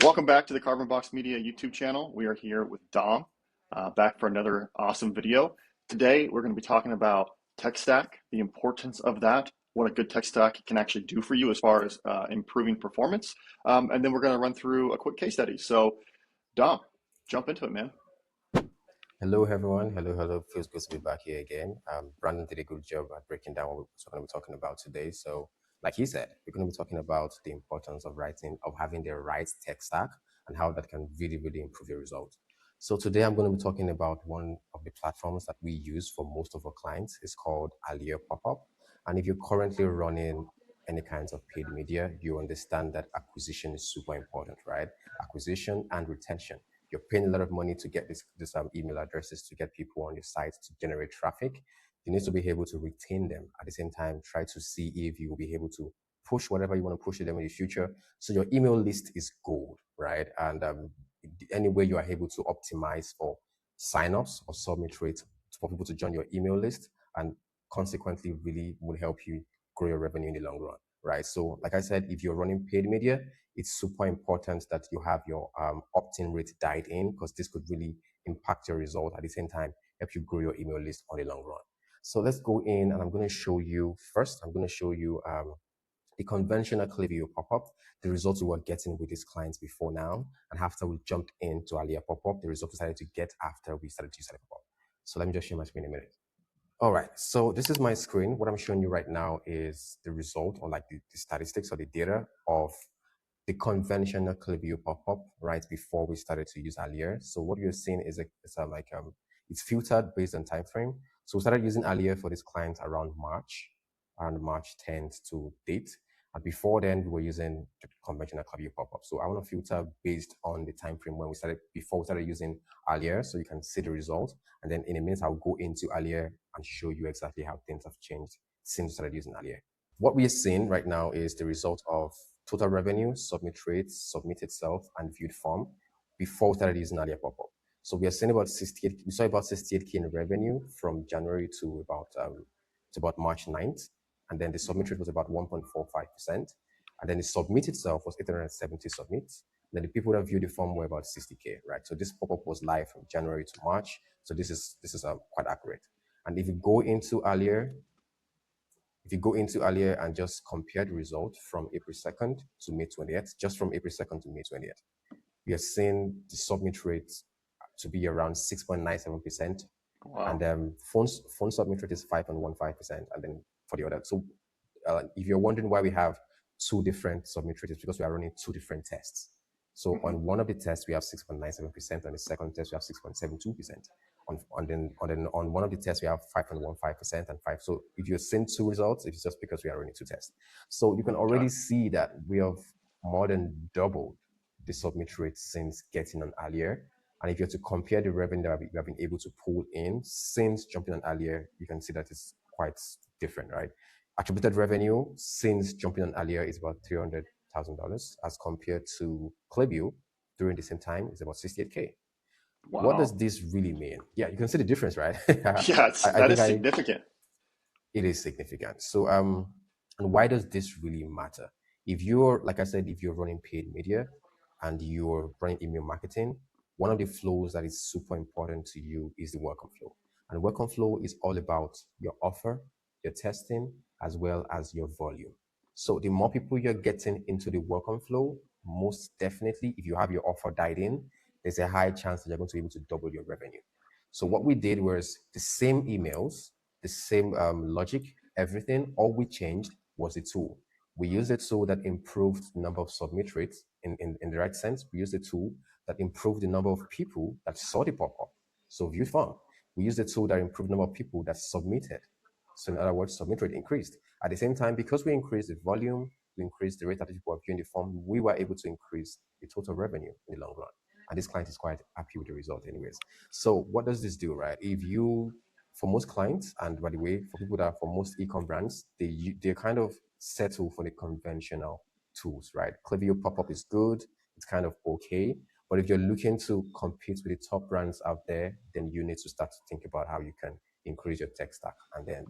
Welcome back to the Carbon Box Media YouTube channel. We are here with Dom, back for another awesome video. Today, we're going to be talking about tech stack, the importance of that, what a good tech stack can actually do for you as far as improving performance. And then we're going to run through a quick case study. So, Dom, jump into it, man. Hello, everyone. Hello. Feels good to be back here again. Brandon did a good job at breaking down what we're going to be talking about today. So, like he said, we're going to be talking about the importance of having the right tech stack and how that can really improve your results. So today I'm going to be talking about one of the platforms that we use for most of our clients. It's called Aliyah Pop-Up. And if you're currently running any kinds of paid media, you understand that acquisition is super important, right? Acquisition and retention. You're paying a lot of money to get this email addresses, to get people on your site, to generate traffic. You need to be able to retain them. At the same time, try to see if you will be able to push whatever you want to push to them in the future. So your email list is gold, right? And any way you are able to optimize for signups or submit rates for people to join your email list, and consequently really will help you grow your revenue in the long run, right? So like I said, if you're running paid media, it's super important that you have your opt-in rate dialed in, because this could really impact your result. At the same time, help you grow your email list on the long run. So let's go in, and I'm going to show you the conventional Klaviyo pop-up, the results we were getting with these clients before now, and after we jumped into Aliyah pop-up, the results we started to get after we started to use Aliyah pop-up. So let me just share my screen in a minute. All right, so this is my screen. What I'm showing you right now is the result, or like the statistics or the data of the conventional Klaviyo pop-up right before we started to use Aliyah. So what you're seeing is it's filtered based on time frame. So we started using Aliyah for this client around March 10th to date. And before then, we were using the conventional Klaviyo pop-up. So I want to filter based on the time frame before we started using Aliyah, so you can see the result. And then in a minute, I'll go into Aliyah and show you exactly how things have changed since we started using Aliyah. What we're seeing right now is the result of total revenue, submit rates, submit itself, and viewed form before we started using Aliyah pop-up. So we are seeing about 68. We saw about 68K in revenue from January to about March 9th, and then the submit rate was about 1.45%, and then the submit itself was 870 submits. And then the people that viewed the form were about 60K, right? So this pop-up was live from January to March. So this is quite accurate. And if you go into Aliyah and just compare the result from April 2nd to May 20th, just from April 2nd to May 20th, we are seeing the submit rate to be around 6.97%. Wow. And phone submit rate is 5.15%. And then for the other, so if you're wondering why we have two different submit rates, it's because we are running two different tests. So on one of the tests, we have 6.97%. On the second test, we have 6.72%. On one of the tests, we have 5.15% and 5. So if you're seeing two results, it's just because we are running two tests. So you can already see that we have more than doubled the submit rate since getting on Aliyah. And if you're to compare the revenue that we have been able to pull in since jumping on Aliyah, you can see that it's quite different, right? Attributed revenue since jumping on Aliyah is about $300,000, as compared to Klaviyo during the same time is about 68K. Wow. What does this really mean? Yeah, you can see the difference, right? Yeah, that is significant. It is significant. So, and why does this really matter? If you're, like I said, if you're running paid media and you're running email marketing, one of the flows that is super important to you is the welcome flow. And welcome flow is all about your offer, your testing, as well as your volume. So the more people you're getting into the welcome flow, most definitely, if you have your offer dialed in, there's a high chance that you're going to be able to double your revenue. So what we did was the same emails, the same logic, everything. All we changed was the tool. We used a tool that improved the number of submit rates in the right sense. We used a tool that improved the number of people that saw the pop-up. So viewed form. We used a tool that improved the number of people that submitted. So in other words, submit rate increased. At the same time, because we increased the volume, we increased the rate that people are viewing the form, we were able to increase the total revenue in the long run. And this client is quite happy with the result anyways. So what does this do, right? For most clients, and by the way, for people that are for most e-com brands, they kind of settle for the conventional tools, right? Klaviyo pop-up is good. It's kind of okay. But if you're looking to compete with the top brands out there, then you need to start to think about how you can increase your tech stack and then,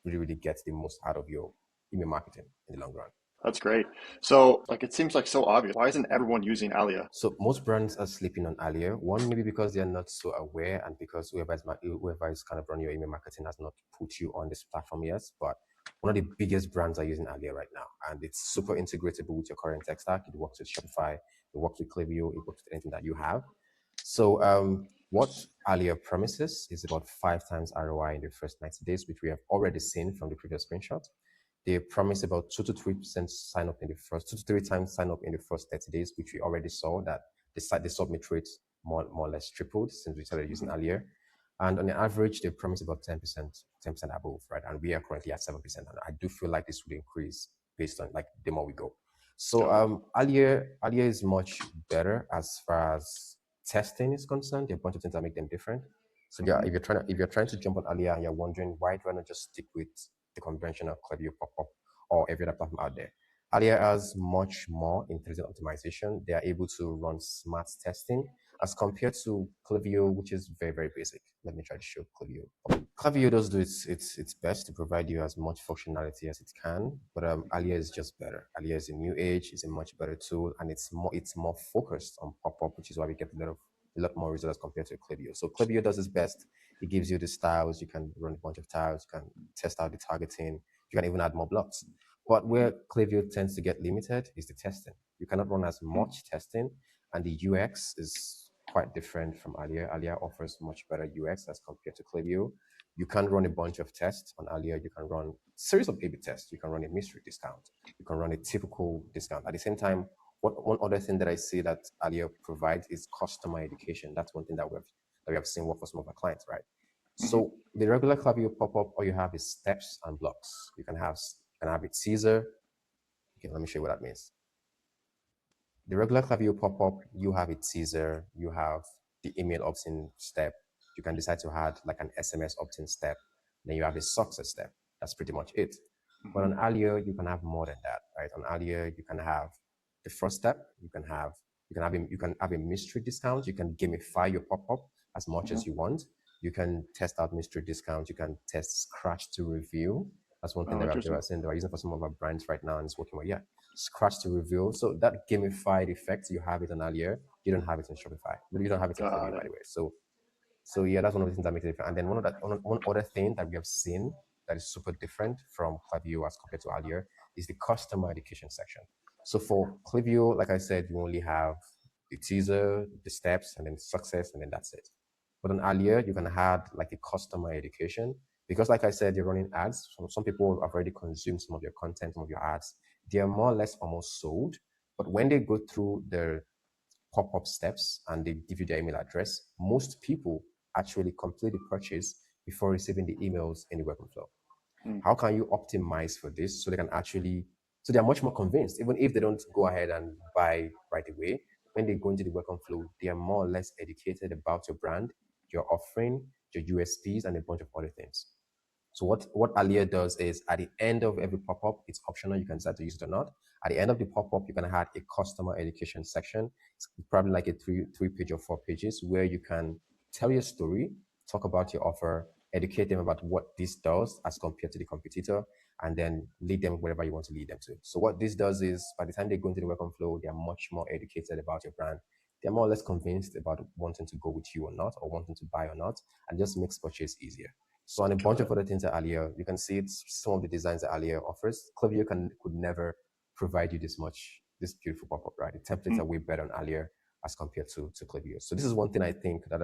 really get the most out of your email marketing in the long run. That's great. So, like, it seems like so obvious. Why isn't everyone using Alia? So most brands are sleeping on Alia. One, maybe because they're not so aware, and because whoever is kind of running your email marketing has not put you on this platform yet. But one of the biggest brands are using Alia right now, and it's super integratable with your current tech stack. It works with Shopify, it works with Klaviyo, it works with anything that you have. So what Alia promises is about 5 times ROI in the first 90 days, which we have already seen from the previous screenshot. They promise about 2 to 3% sign up in the first 2 to 3 times sign up in the first 30 days, which we already saw that the submit rate more or less tripled since we started using Hmm. earlier. And on the average, they promise about 10% above, right? And we are currently at 7%. And I do feel like this would increase based on like the more we go. So Got it. Alia is much better as far as testing is concerned. There are a bunch of things that make them different. So yeah, Hmm. if you're trying to jump on Alia and you're wondering why do I not just stick with the conventional Klaviyo pop-up or every other platform out there, Alia has much more intelligent optimization. They are able to run smart testing as compared to Klaviyo, which is very, very basic. Let me try to show Klaviyo. Klaviyo does do its best to provide you as much functionality as it can, but Alia is just better. Alia is a new age, it's a much better tool, and it's more focused on pop-up, which is why we get a lot more results compared to Klaviyo. So Klaviyo does its best. It gives you the styles, you can run a bunch of tiles, you can test out the targeting, you can even add more blocks. But where Klaviyo tends to get limited is the testing. You cannot run as Hmm. much testing, and the UX is quite different from Alia. Alia offers much better UX as compared to Klaviyo. You can run a bunch of tests on Alia. You can run a series of A/B tests. You can run a mystery discount. You can run a typical discount. At the same time, one other thing that I see that Alia provides is customer education. That's one thing that we have seen work for some of our clients, right? Hmm. So the regular Klaviyo pop-up, all you have is steps and blocks. You can have a teaser. Okay, let me show you what that means. The regular Klaviyo pop-up, you have a teaser, you have the email opt-in step. You can decide to add like an SMS opt-in step. Then you have a success step. That's pretty much it. But Hmm. on Alio, you can have more than that, right? On Alio, you can have the first step. You can have a mystery discount. You can gamify your pop-up as much Hmm. as you want. You can test out mystery discounts. You can test scratch to review. That's one thing Oh, that they interesting. are saying they are using for some of our brands right now, and it's working well. Yeah, scratch to reveal. So that gamified effect, you have it on Allier, you don't have it in Shopify. You don't have it in Got Klaviyo, by it. the way. So yeah, that's one of the things that makes it different. And then one other thing that we have seen that is super different from Klaviyo as compared to Allier is the customer education section. So for Klaviyo, like I said, you only have the teaser, the steps, and then success, and then that's it. But on Allier, you can add like a customer education because, like I said, you're running ads. So some people have already consumed some of your content, some of your ads. They are more or less almost sold. But when they go through the pop-up steps and they give you their email address, most people actually complete the purchase before receiving the emails in the welcome flow. Hmm. How can you optimize for this so they can actually, so they're much more convinced, even if they don't go ahead and buy right away. When they go into the welcome flow, they are more or less educated about your brand, your offering, your USPs, and a bunch of other things. So what Alia does is at the end of every pop-up, it's optional. You can decide to use it or not. At the end of the pop-up, you can add a customer education section. It's probably like a three page or 4 pages where you can tell your story, talk about your offer, educate them about what this does as compared to the competitor, and then lead them wherever you want to lead them to. So what this does is by the time they go into the welcome flow, they are much more educated about your brand. They're more or less convinced about wanting to go with you or not, or wanting to buy or not, and just makes purchase easier. So on a bunch Got of it. other things that Alia, you can see it's some of the designs that Alia offers. Klaviyo could never provide you this beautiful pop-up, right? The templates Hmm. are way better on Alia as compared to Klaviyo. So this is one thing I think that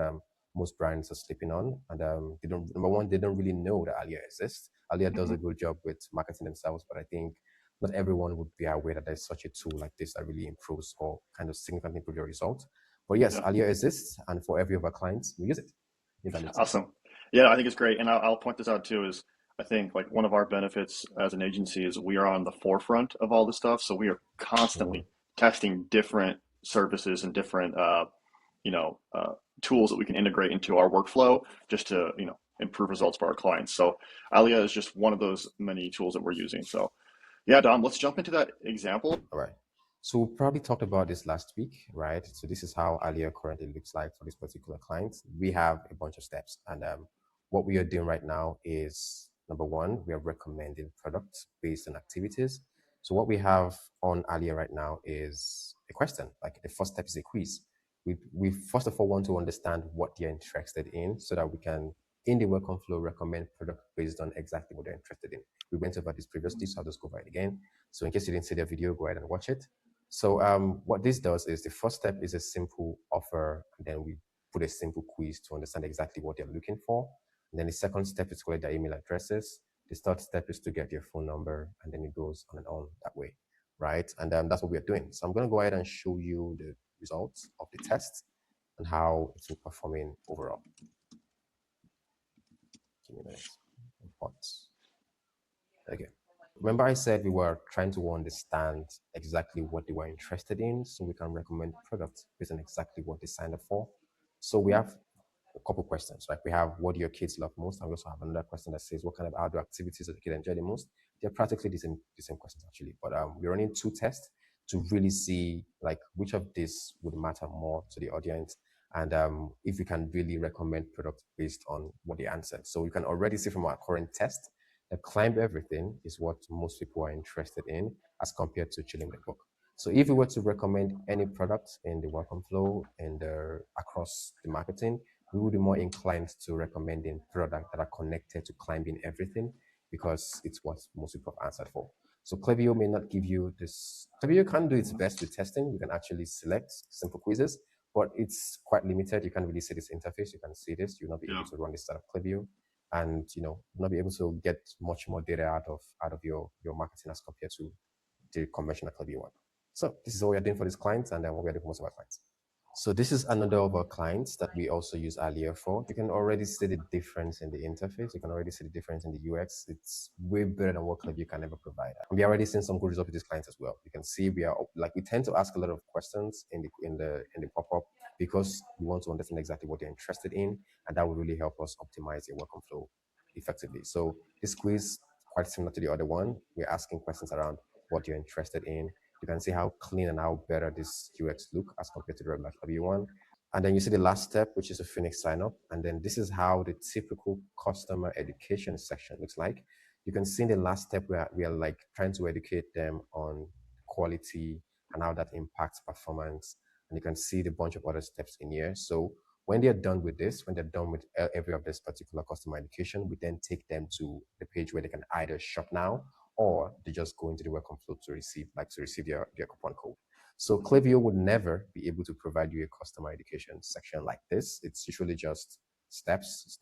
most brands are sleeping on, and they don't. Number one, they don't really know that Alia exists. Alia does Hmm. a good job with marketing themselves, but I think not everyone would be aware that there's such a tool like this that really improves or kind of significantly improves your results. But yes, Yeah. Alia exists, and for every of our clients, we use it. If that makes sense. Awesome. Yeah, I think it's great. And I'll point this out too is I think like one of our benefits as an agency is we are on the forefront of all this stuff. So we are Mm. constantly testing different services and different, you know, tools that we can integrate into our workflow just to, improve results for our clients. So Alia is just one of those many tools that we're using. So yeah, Dom, let's jump into that example. All right. So we probably talked about this last week, right? So this is how Alia currently looks like for this particular client. We have a bunch of steps, and what we are doing right now is number one, we are recommending products based on activities. So what we have on Alia right now is a question. Like the first step is a quiz. We first of all want to understand what they're interested in so that we can, in the welcome flow, recommend product based on exactly what they're interested in. We went over this previously, so I'll just go over it again. So in case you didn't see the video, go ahead and watch it. So what this does is the first step is a simple offer, and then we put a simple quiz to understand exactly what they're looking for. And then the second step is to collect their email addresses. The third step is to get your phone number, and then it goes on and on that way, right? And that's what we're doing. So I'm going to go ahead and show you the results of the test and how it's been performing overall. Give me a minute. Reports. Okay. Remember I said we were trying to understand exactly what they were interested in so we can recommend products based on exactly what they signed up for. So we have a couple questions, right? We have what do your kids love most? And we also have another question that says what kind of outdoor activities do the kids enjoy the most? They're practically the same questions actually, but we're running two tests to really see like which of these would matter more to the audience and if we can really recommend products based on what they answered. So you can already see from our current test that climb everything is what most people are interested in as compared to chilling the book. So if we were to recommend any product in the welcome flow and across the marketing, we would be more inclined to recommending products that are connected to climbing everything because it's what most people have answered for. So Klaviyo may not give you this. Klaviyo can do its best with testing. You can actually select simple quizzes, but it's quite limited. You can't really see this interface. You can see this. You'll not be able to run this side of Klaviyo and not be able to get much more data out of your marketing as compared to the conventional Klaviyo one. So this is what we're doing for these clients and then what we're doing for most of our clients. So this is another of our clients that we also use Alia for. You can already see the difference in the interface. You can already see the difference in the UX. It's way better than what Klaviyo can ever provide. And we are already seeing some good results with these clients as well. You can see we tend to ask a lot of questions in the pop-up because we want to understand exactly what they're interested in, and that will really help us optimize your welcome flow effectively. So this quiz, quite similar to the other one, we're asking questions around what you're interested in. You can see how clean and how better this UX look as compared to the regular Klaviyo one. And then you see the last step, which is a Phoenix sign up. And then this is how the typical customer education section looks like. You can see in the last step where we are like trying to educate them on quality and how that impacts performance. And you can see the bunch of other steps in here. So when they're done with this, when they're done with every of this particular customer education, we then take them to the page where they can either shop now or they just go into the welcome flow to receive their coupon code. So Klaviyo would never be able to provide you a customer education section like this. It's usually just steps,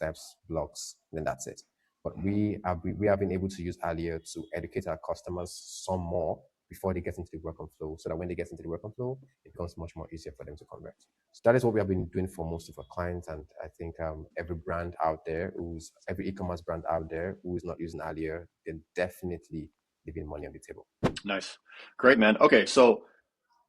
blocks, then that's it. But we have been able to use Alia to educate our customers some more before they get into the welcome flow, so that when they get into the welcome flow, it becomes much more easier for them to convert. So that is what we have been doing for most of our clients, and I think every every e-commerce brand out there who is not using Alia, they're definitely leaving money on the table. Nice. Great, man. Okay, so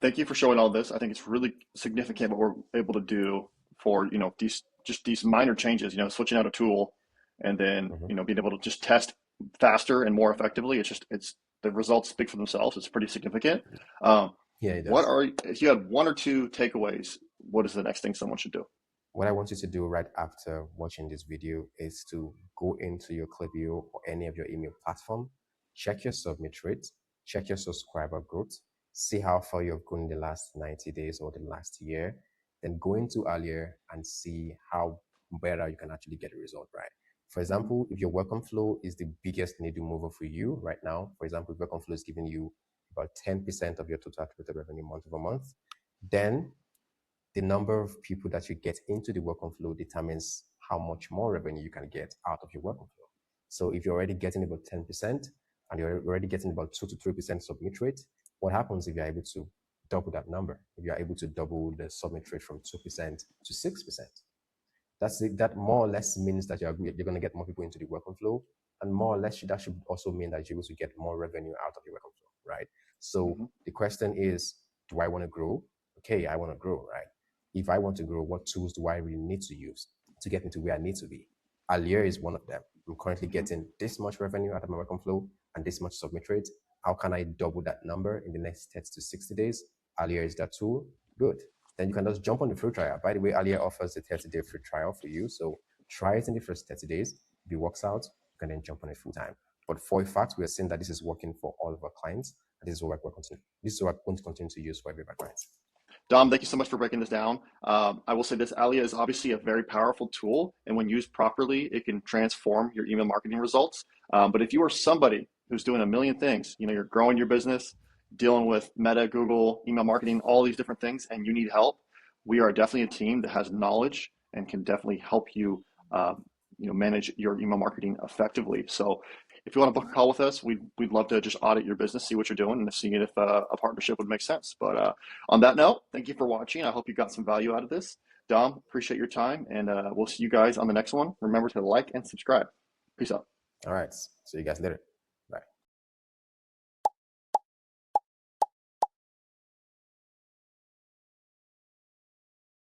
thank you for showing all this. I think it's really significant what we're able to do for, these minor changes, switching out a tool and then, being able to just test faster and more effectively. It's the results speak for themselves. It's pretty significant. Yeah, it does. If you had one or two takeaways, what is the next thing someone should do? What I want you to do right after watching this video is to go into your Klaviyo or any of your email platform, check your submit rate, check your subscriber growth, see how far you've grown in the last 90 days or the last year, then go into Alia and see how better you can actually get a result, right? For example, if your welcome flow is the biggest needle mover for you right now, for example, if welcome flow is giving you about 10% of your total attributed revenue month over month, then the number of people that you get into the welcome flow determines how much more revenue you can get out of your welcome flow. So if you're already getting about 10% and you're already getting about 2 to 3% submit rate, what happens if you're able to double that number? If you're able to double the submit rate from 2% to 6%, that more or less means that you're going to get more people into the welcome flow, and more or less that should also mean that you're able to get more revenue out of your welcome flow, right? So the question is, do I want to grow? Okay, I want to grow, right? If I want to grow, what tools do I really need to use to get into where I need to be? Alia is one of them. I'm currently getting this much revenue out of my welcome flow and this much submit rate. How can I double that number in the next 30 to 60 days? Alia is that tool. Good. Then you can just jump on the free trial. By the way, Alia offers a 30-day free trial for you. So try it in the first 30 days. If it works out, you can then jump on it full time. But for a fact, we are seeing that this is working for all of our clients. And this is what we're going to continue to use for every of our clients. Dom, thank you so much for breaking this down. I will say this, Alia is obviously a very powerful tool, and when used properly, it can transform your email marketing results. But if you are somebody who's doing a million things, you're growing your business, dealing with Meta, Google, email marketing, all these different things, and you need help, we are definitely a team that has knowledge and can definitely help you, manage your email marketing effectively. So if you want to book a call with us, we'd love to just audit your business, see what you're doing, and see if a partnership would make sense. But on that note, thank you for watching. I hope you got some value out of this. Dom, appreciate your time, and we'll see you guys on the next one. Remember to like and subscribe. Peace out. All right. See you guys later.